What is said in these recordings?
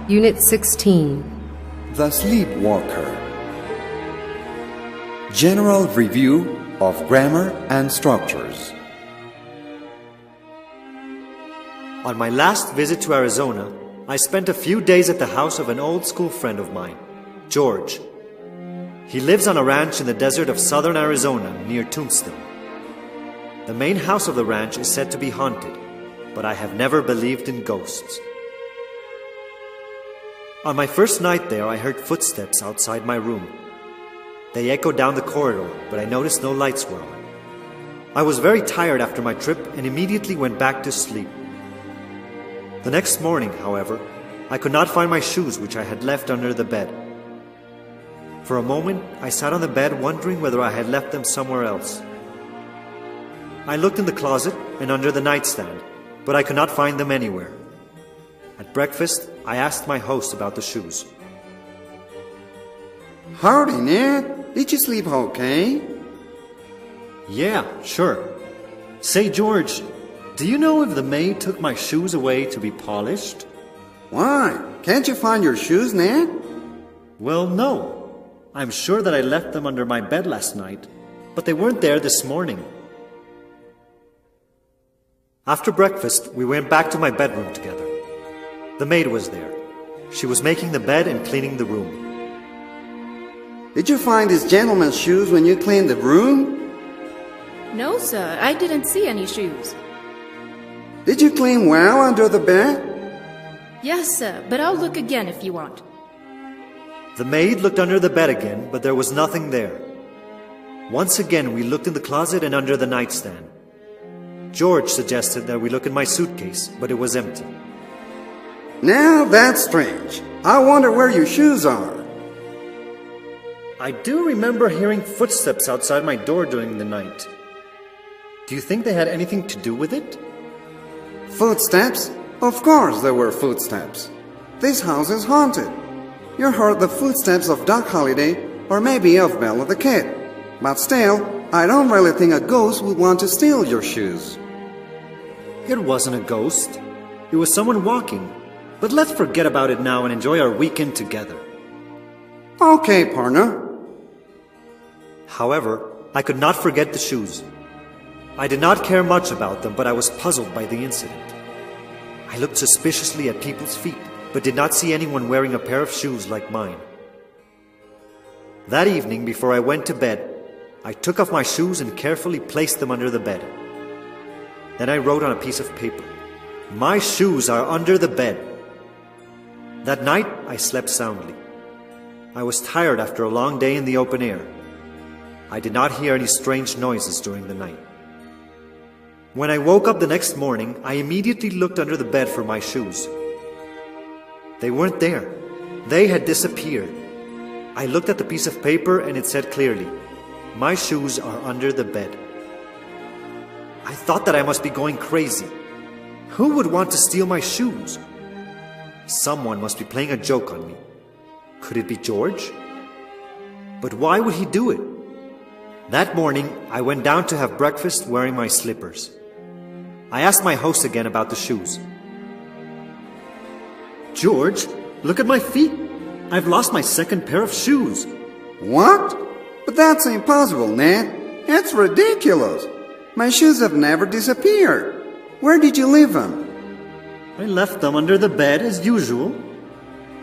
Unit 16. The Sleepwalker. General Review of Grammar and Structures. On my last visit to Arizona, I spent a few days at the house of an old school friend of mine, George. He lives on a ranch in the desert of southern Arizona near Tombstone. The main house of the ranch is said to be haunted, but I have never believed in ghosts. On my first night there, I heard footsteps outside my room. They echoed down the corridor, but I noticed no lights were on. I was very tired after my trip and immediately went back to sleep. The next morning, however, I could not find my shoes which I had left under the bed. For a moment, I sat on the bed wondering whether I had left them somewhere else. I looked in the closet and under the nightstand, but I could not find them anywhere. At breakfast, I asked my host about the shoes. Howdy, Ned. Did you sleep okay? Yeah, sure. Say, George, do you know if the maid took my shoes away to be polished? Why? Can't you find your shoes, Ned? Well, no. I'm sure that I left them under my bed last night, but they weren't there this morning. After breakfast, we went back to my bedroom together. The maid was there. She was making the bed and cleaning the room. Did you find this gentleman's shoes when you cleaned the room? No, sir. I didn't see any shoes. Did you clean well under the bed? Yes, sir, but I'll look again if you want. The maid looked under the bed again, but there was nothing there. Once again, we looked in the closet and under the nightstand. George suggested that we look in my suitcase, but it was empty. Now that's strange. I wonder where your shoes are. I do remember hearing footsteps outside my door during the night. Do you think they had anything to do with it? Footsteps? Of course there were footsteps. This house is haunted. You heard the footsteps of Doc Holliday or maybe of Bella the Kid. But still, I don't really think a ghost would want to steal your shoes. It wasn't a ghost. It was someone walking. But let's forget about it now and enjoy our weekend together. Okay, partner. However, I could not forget the shoes. I did not care much about them, but I was puzzled by the incident. I looked suspiciously at people's feet, but did not see anyone wearing a pair of shoes like mine. That evening, before I went to bed, I took off my shoes and carefully placed them under the bed. Then I wrote on a piece of paper, "My shoes are under the bed." That night, I slept soundly. I was tired after a long day in the open air. I did not hear any strange noises during the night. When I woke up the next morning, I immediately looked under the bed for my shoes. They weren't there. They had disappeared. I looked at the piece of paper and it said clearly, "My shoes are under the bed." I thought that I must be going crazy. Who would want to steal my shoes? Someone must be playing a joke on me. Could it be George? But why would he do it? That morning, I went down to have breakfast wearing my slippers. I asked my host again about the shoes. "George, look at my feet. I've lost my second pair of shoes." What? But that's impossible, Ned. It's ridiculous. My shoes have never disappeared. Where did you leave them? I left them under the bed as usual.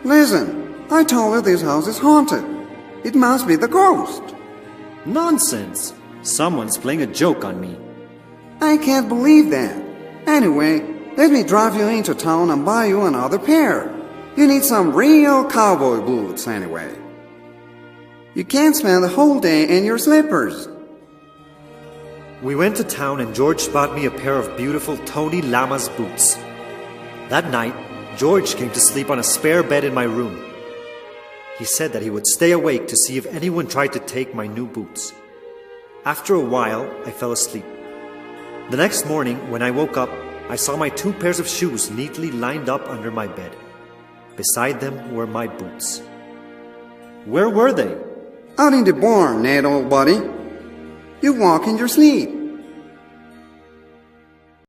Listen, I told you this house is haunted. It must be the ghost. Nonsense. Someone's playing a joke on me. I can't believe that. Anyway, let me drive you into town and buy you another pair. You need some real cowboy boots anyway. You can't spend the whole day in your slippers. We went to town and George bought me a pair of beautiful Tony Lama's boots. That night, George came to sleep on a spare bed in my room. He said that he would stay awake to see if anyone tried to take my new boots. After a while, I fell asleep. The next morning, when I woke up, I saw my 2 pairs of shoes neatly lined up under my bed. Beside them were my boots. Where were they? Out in the barn, Ned, old buddy. You walk in your sleep.